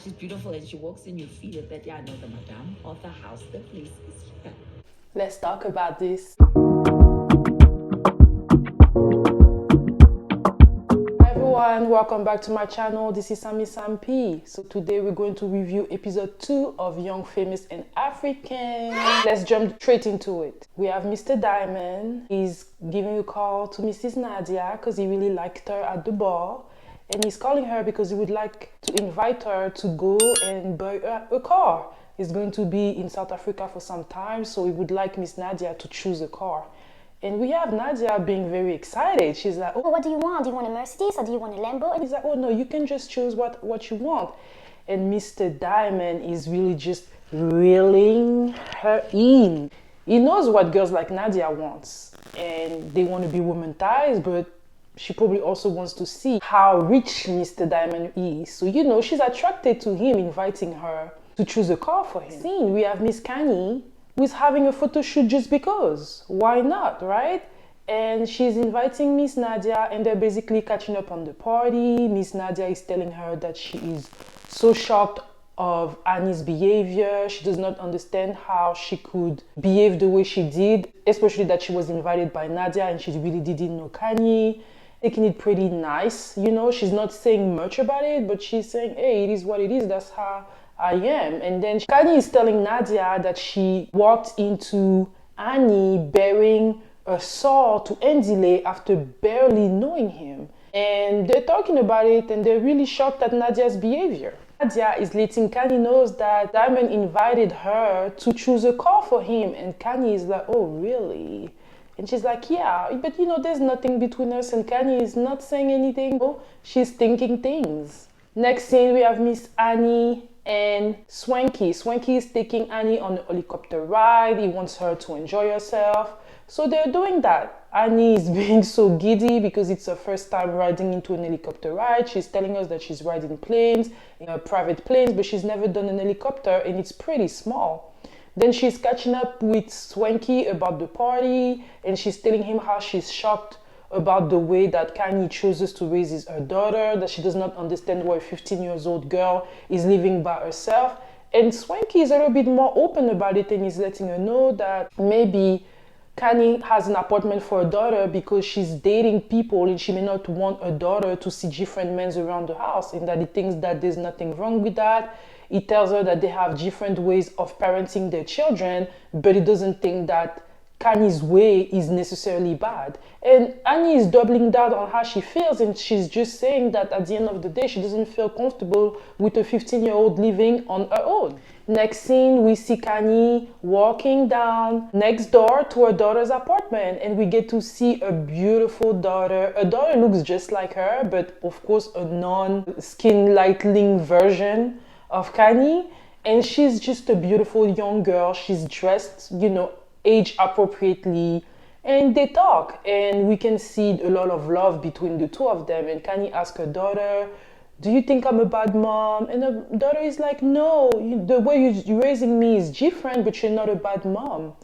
she's beautiful, and she walks in, you feel it that, yeah, I know the madam of the house, the place is here. Let's talk about this. Hi everyone, welcome back to my channel. This is Sammy P. So today we're going to review episode 2 of Young, Famous and African. Let's jump straight into it. We have Mr. Diamond. He's giving a call to Mrs. Nadia because he really liked her at the bar. And he's calling her because he would like to invite her to go and buy a car. He's going to be in South Africa for some time, so he would like Miss Nadia to choose a car. And we have Nadia being very excited. She's like, oh, what do you want? Do you want a Mercedes or do you want a Lambo? And he's like, oh no, you can just choose what you want. And Mr. Diamond is really just reeling her in. He knows what girls like Nadia wants. And they want to be womanized, but she probably also wants to see how rich Mr. Diamond is. So, you know, she's attracted to him inviting her to choose a car for him. Scene, we have Miss Khanyi who's having a photo shoot just because. Why not, right? And she's inviting Miss Nadia and they're basically catching up on the party. Miss Nadia is telling her that she is so shocked of Annie's behavior. She does not understand how she could behave the way she did, especially that she was invited by Nadia and she really didn't know Khanyi. Taking it pretty nice, you know, she's not saying much about it, but she's saying, hey, it is what it is, that's how I am. And then Khanyi is telling Nadia that she walked into Annie bearing a saw to Ndile after barely knowing him. And they're talking about it and they're really shocked at Nadia's behavior. Nadia is letting Khanyi know that Diamond invited her to choose a car for him, and Khanyi is like, oh, really? And she's like, yeah, but you know, there's nothing between us, and Khanyi is not saying anything. Oh, she's thinking things. Next scene, we have Miss Annie and Swanky. Swanky is taking Annie on a helicopter ride. He wants her to enjoy herself. So they're doing that. Annie is being so giddy because it's her first time riding into an helicopter ride. She's telling us that she's riding planes, private planes, but she's never done an helicopter and it's pretty small. Then she's catching up with Swanky about the party and she's telling him how she's shocked about the way that Khanyi chooses to raise her daughter, that she does not understand why a 15-year-old girl is living by herself. And Swanky is a little bit more open about it and he's letting her know that maybe Khanyi has an apartment for her daughter because she's dating people and she may not want her daughter to see different men around the house, and that he thinks that there's nothing wrong with that. He tells her that they have different ways of parenting their children, but he doesn't think that Khanyi's way is necessarily bad. And Annie is doubling down on how she feels, and she's just saying that at the end of the day, she doesn't feel comfortable with a 15-year-old living on her own. Next scene, we see Khanyi walking down next door to her daughter's apartment, and we get to see a beautiful daughter. Her daughter looks just like her, but of course a non-skin lightening version of Khanyi, and she's just a beautiful young girl. She's dressed, you know, age appropriately, and they talk, and we can see a lot of love between the two of them. And Khanyi asks her daughter, do you think I'm a bad mom? And her daughter is like, no, the way you're raising me is different, but you're not a bad mom.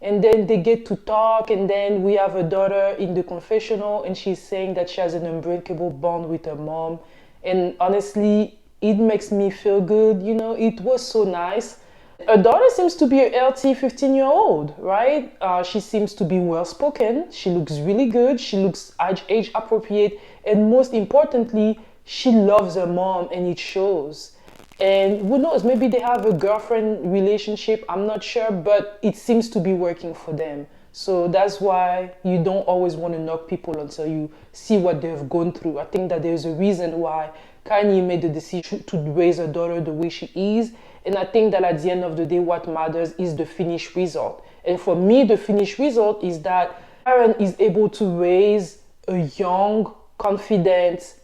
And then they get to talk, and then we have a daughter in the confessional, and she's saying that she has an unbreakable bond with her mom. And honestly, it makes me feel good, you know, it was so nice. Her daughter seems to be a healthy 15-year-old, right? She seems to be well-spoken. She looks really good. She looks age appropriate. And most importantly, she loves her mom and it shows. And who knows, maybe they have a girlfriend relationship. I'm not sure, but it seems to be working for them. So that's why you don't always want to knock people until you see what they've gone through. I think that there's a reason why Khanyi made the decision to raise her daughter the way she is. And I think that at the end of the day, what matters is the finished result. And for me, the finished result is that Aaron is able to raise a young, confident,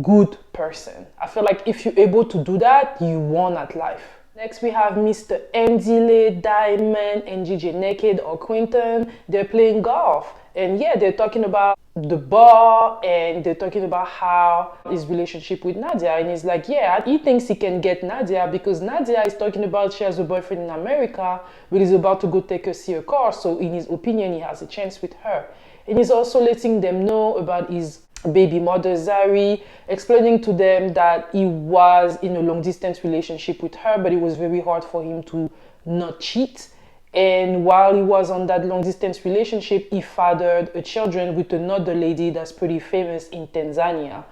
good person. I feel like if you're able to do that, you won at life. Next, we have Mr. Ndile, Diamond, and GJ Naked or Quinton. They're playing golf. And yeah, they're talking about the bar and they're talking about how his relationship with Nadia. And he's like, yeah, he thinks he can get Nadia because Nadia is talking about she has a boyfriend in America, but he's about to go take her see a car. So in his opinion, he has a chance with her. And he's also letting them know about his baby mother Zari, explaining to them that he was in a long distance relationship with her, but it was very hard for him to not cheat. And while he was on that long distance relationship, he fathered a children with another lady that's pretty famous in Tanzania.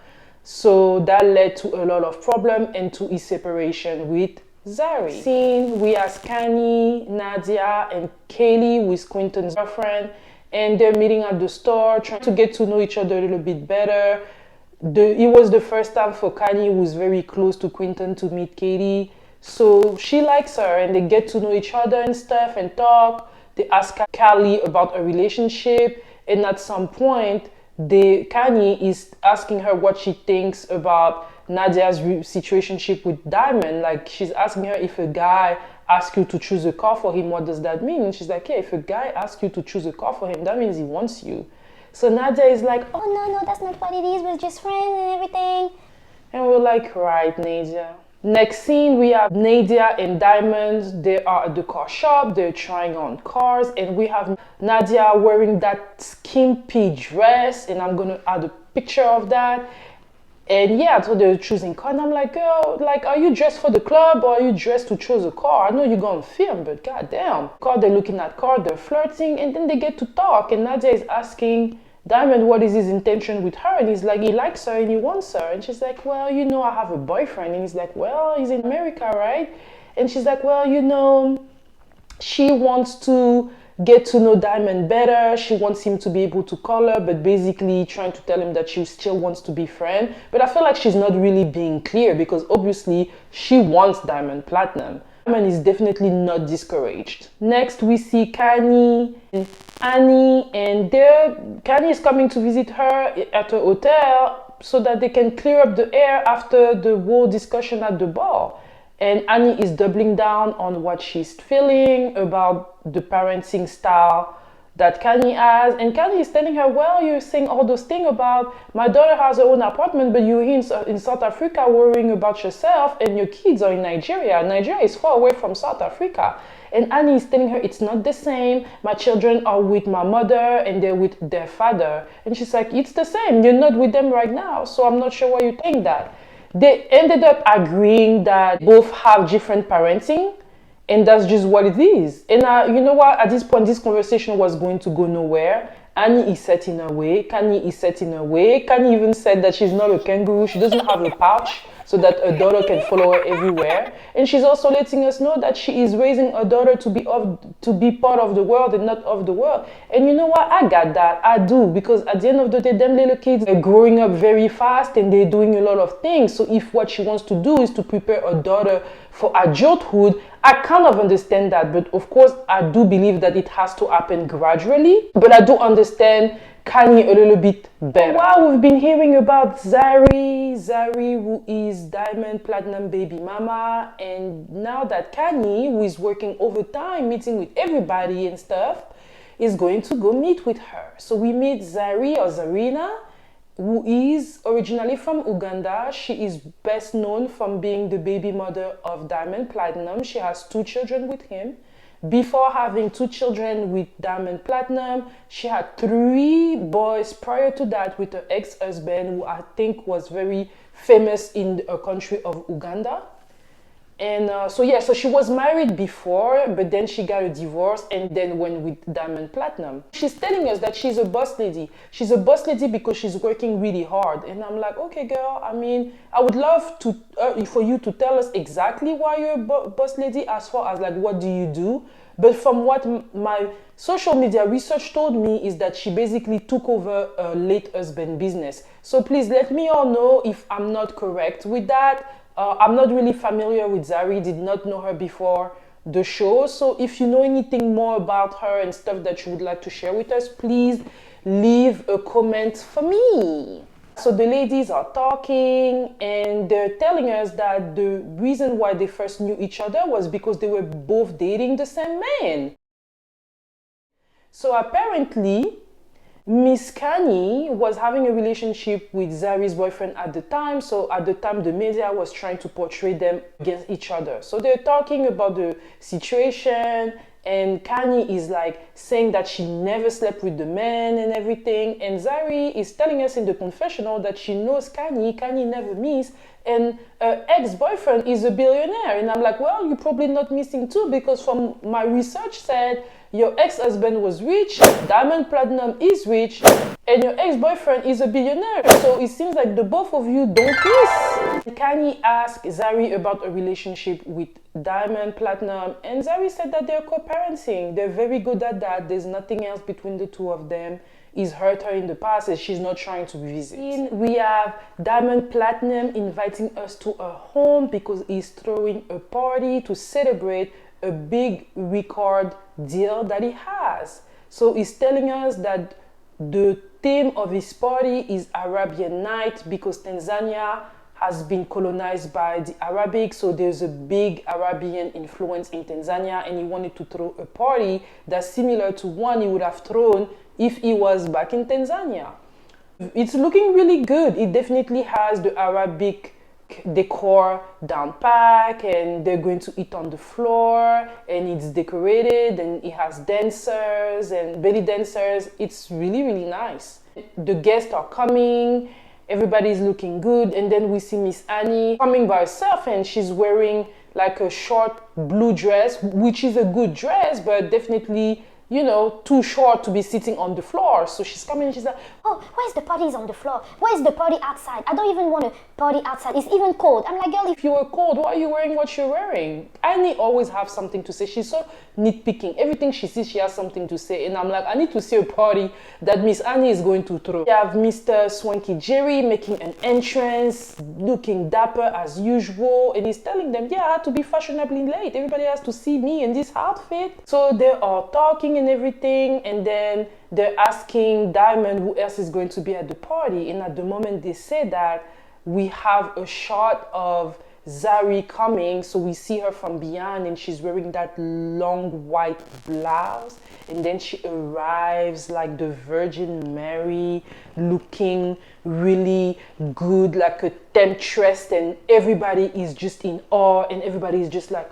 So that led to a lot of problem and to his separation with Zari. Scene, we have Khanyi, Nadia, and Kayleigh, who is Quinton's girlfriend, and they're meeting at the store, trying to get to know each other a little bit better. It was the first time for Khanyi, who's very close to Quinton, to meet Kayleigh. So she likes her, and they get to know each other and stuff and talk. They ask Kayleigh about a relationship, and at some point, Khanyi is asking her what she thinks about Nadia's situationship with Diamond. Like, she's asking her, if a guy asks you to choose a car for him, what does that mean? And she's like, yeah, if a guy asks you to choose a car for him, that means he wants you. So Nadia is like, oh no, that's not what it is, we're just friends and everything. And we're like, right, Nadia. Next scene, we have Nadia and Diamond. They are at the car shop, they're trying on cars, and we have Nadia wearing that skimpy dress, and I'm gonna add a picture of that. And yeah, so they're choosing car, and I'm like, girl, like, are you dressed for the club or are you dressed to choose a car? I know you're gonna film, but goddamn. Car, they're looking at car, they're flirting, and then they get to talk, and Nadia is asking Diamond what is his intention with her, and he's like, he likes her and he wants her. And she's like, well, you know, I have a boyfriend. And he's like, well, he's in America, right? And she's like, well, you know, she wants to get to know Diamond better. She wants him to be able to call her, but basically trying to tell him that she still wants to be friend. But I feel like she's not really being clear, because obviously she wants Diamond Platnumz. Diamond is definitely not discouraged. Next, we see Khanyi and Annie, and Khanyi is coming to visit her at a hotel so that they can clear up the air after the whole discussion at the bar. And Annie is doubling down on what she's feeling about the parenting style that Khanyi has. And Khanyi is telling her, well, you're saying all those things about my daughter has her own apartment, but you're in South Africa worrying about yourself, and your kids are in Nigeria. Nigeria is far away from South Africa. And Annie is telling her, it's not the same. My children are with my mother and they're with their father. And she's like, it's the same. You're not with them right now, so I'm not sure why you think that. They ended up agreeing that both have different parenting, and that's just what it is. And you know what? At this point, this conversation was going to go nowhere. Annie is set in her way. Khanyi is set in her way. Khanyi even said that she's not a kangaroo. She doesn't have a pouch so that her daughter can follow her everywhere. And she's also letting us know that she is raising her daughter to be part of the world and not of the world. And you know what? I got that. I do. Because at the end of the day, them little kids are growing up very fast and they're doing a lot of things. So if what she wants to do is to prepare her daughter for adulthood, I kind of understand that. But of course, I do believe that it has to happen gradually. But I do understand Khanyi a little bit better. Wow, we've been hearing about Zari, who is Diamond Platnumz baby mama, and now that Khanyi, who is working overtime, meeting with everybody and stuff, is going to go meet with her. So we meet Zari, or Zarina, who is originally from Uganda. She is best known from being the baby mother of Diamond Platnumz. She has 2 children with him. Before having 2 children with Diamond Platnumz, she had 3 boys prior to that with her ex-husband, who I think was very famous in the country of Uganda. And so she was married before, but then she got a divorce and then went with Diamond Platnumz. She's telling us that she's a boss lady. She's a boss lady because she's working really hard. And I'm like, okay, girl, I mean, I would love to for you to tell us exactly why you're a boss lady, as far as like, what do you do? But from what my social media research told me is that she basically took over her late husband's business. So please let me all know if I'm not correct with that. I'm not really familiar with Zari, did not know her before the show. So if you know anything more about her and stuff that you would like to share with us, please leave a comment for me. So the ladies are talking and they're telling us that the reason why they first knew each other was because they were both dating the same man. So apparently, Miss Khanyi was having a relationship with Zari's boyfriend at the time. So at the time, the media was trying to portray them against each other. So they're talking about the situation And Khanyi is like saying that she never slept with the man and everything. And Zari is telling us in the confessional that she knows Khanyi never miss. And her ex-boyfriend is a billionaire. And I'm like, well, you're probably not missing too, because from my research said your ex-husband was rich, Diamond Platnumz is rich, and your ex-boyfriend is a billionaire. So it seems like the both of you don't miss. Khanyi asked Zari about a relationship with Diamond Platnumz, and Zari said that they're co-parenting. They're very good at that. There's nothing else between the two of them. He's hurt her in the past and she's not trying to revisit. We have Diamond Platnumz inviting us to her home because he's throwing a party to celebrate a big record deal that he has. So he's telling us that the theme of his party is Arabian night because Tanzania has been colonized by the Arabic, so there's a big Arabian influence in Tanzania, and he wanted to throw a party that's similar to one he would have thrown if he was back in Tanzania. It's looking really good. It definitely has the Arabic decor down pat, and they're going to eat on the floor, and it's decorated, and it has dancers and belly dancers. It's really, really nice. The guests are coming. Everybody's looking good, and then we see Miss Annie coming by herself, and she's wearing like a short blue dress, which is a good dress, but definitely, you know, too short to be sitting on the floor. So she's coming and she's like, oh, where's the party's on the floor? Where's the party outside? I don't even want to party outside. It's even cold. I'm like, girl, if you were cold, why are you wearing what you're wearing? Annie always have something to say. She's so nitpicking. Everything she sees, she has something to say. And I'm like, I need to see a party that Miss Annie is going to throw. We have Mr. Swanky Jerry making an entrance, looking dapper as usual. And he's telling them, yeah, I had to be fashionably late. Everybody has to see me in this outfit. So they are talking and everything. And then they're asking Diamond who else is going to be at the party. And at the moment they say that, we have a shot of Zari coming, so we see her from behind, and she's wearing that long white blouse, and then she arrives like the Virgin Mary, looking really good, like a temptress, and everybody is just in awe, and everybody is just like,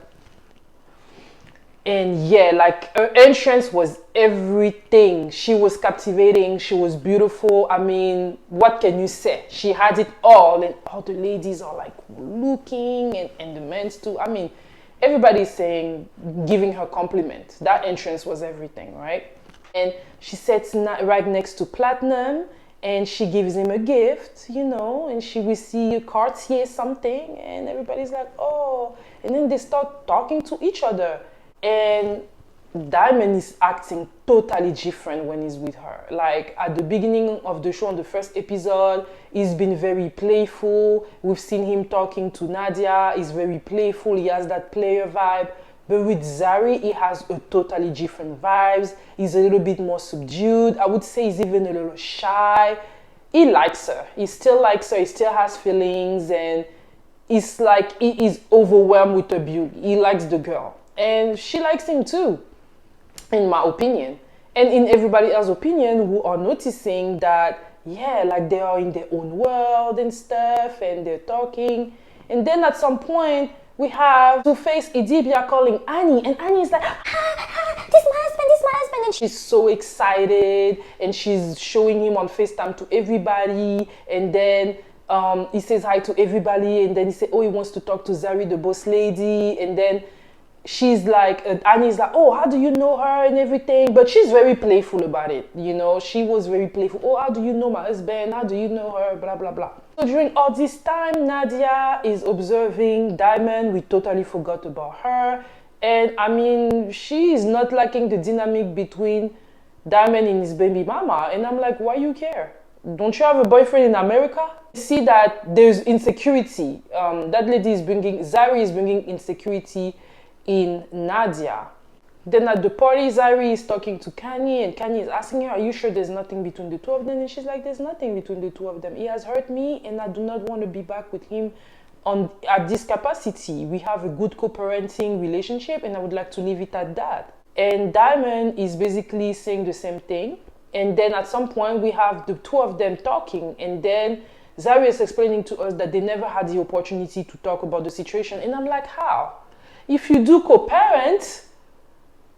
and yeah, like her entrance was everything. She was captivating, she was beautiful. I mean, what can you say? She had it all, and all the ladies are like looking, and the men too. I mean, everybody's saying, giving her compliments. That entrance was everything, right? And she sits right next to Platnumz, and she gives him a gift, you know, and we see a Cartier something, and everybody's like, oh, and then they start talking to each other. And Diamond is acting totally different when he's with her. Like at the beginning of the show, on the first episode, he's been very playful. We've seen him talking to Nadia. He's very playful. He has that player vibe. But with Zari, he has a totally different vibes. He's a little bit more subdued. I would say he's even a little shy. He likes her. He still likes her. He still has feelings. And it's like he is overwhelmed with her beauty. He likes the girl. And she likes him too, in my opinion. And in everybody else's opinion, who are noticing that, yeah, like they are in their own world and stuff, and they're talking. And then at some point, we have Two-Face Idibia calling Annie, and Annie is like, this is my husband, and she's so excited, and she's showing him on FaceTime to everybody, and then he says hi to everybody, and then he says, oh, he wants to talk to Zari, the boss lady, and then she's like, Annie's like, oh, how do you know her and everything? But she's very playful about it, you know. She was very playful. Oh, how do you know my husband? How do you know her? Blah, blah, blah. So during all this time, Nadia is observing Diamond. We totally forgot about her. And I mean, she is not liking the dynamic between Diamond and his baby mama. And I'm like, why you care? Don't you have a boyfriend in America? See that there's insecurity. That lady is bringing, Zari is bringing insecurity in Nadia. Then at the party, Zari is talking to Khanyi, and Khanyi is asking her, are you sure there's nothing between the two of them? And she's like, there's nothing between the two of them. He has hurt me, and I do not want to be back with him at this capacity. We have a good co-parenting relationship, and I would like to leave it at that. And Diamond is basically saying the same thing. And then at some point, we have the two of them talking, and then Zari is explaining to us that they never had the opportunity to talk about the situation. And I'm like, how? If you do co-parent,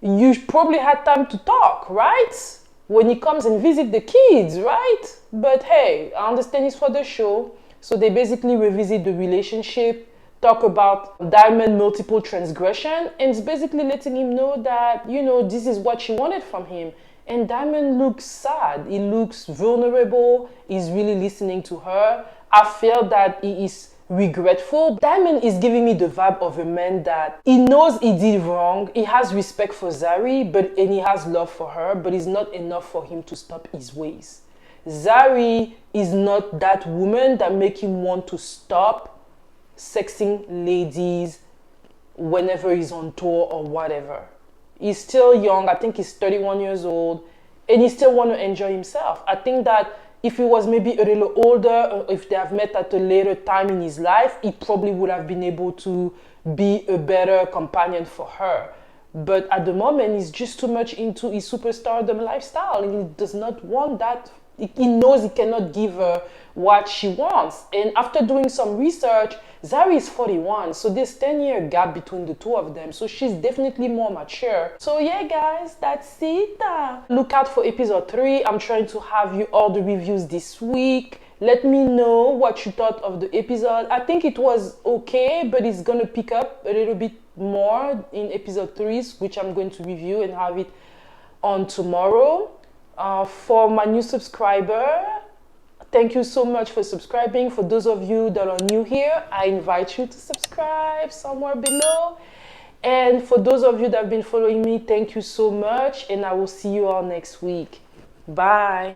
you probably had time to talk, right? When he comes and visit the kids, right? But hey, I understand it's for the show. So they basically revisit the relationship, talk about Diamond multiple transgression, and it's basically letting him know that, you know, this is what she wanted from him. And Diamond looks sad. He looks vulnerable. He's really listening to her. I feel that he is regretful. Diamond is giving me the vibe of a man that he knows he did wrong. He has respect for Zari, and he has love for her, but it's not enough for him to stop his ways. Zari is not that woman that make him want to stop sexing ladies whenever he's on tour or whatever. He's still young. I think he's 31 years old, and he still want to enjoy himself. I think that if he was maybe a little older, or if they have met at a later time in his life, he probably would have been able to be a better companion for her. But at the moment, he's just too much into his superstardom lifestyle, and he does not want that. He knows he cannot give her what she wants. And after doing some research, Zari is 41, so there's 10-year gap between the two of them. So she's definitely more mature. So yeah, guys, that's it. Look out for episode 3. I'm trying to have you all the reviews this week. Let me know what you thought of the episode. I think it was okay, but it's gonna pick up a little bit more in episode 3, which I'm going to review and have it on tomorrow. For my new subscriber, thank you so much for subscribing. For those of you that are new here, I invite you to subscribe somewhere below. And for those of you that have been following me, thank you so much. And I will see you all next week. Bye.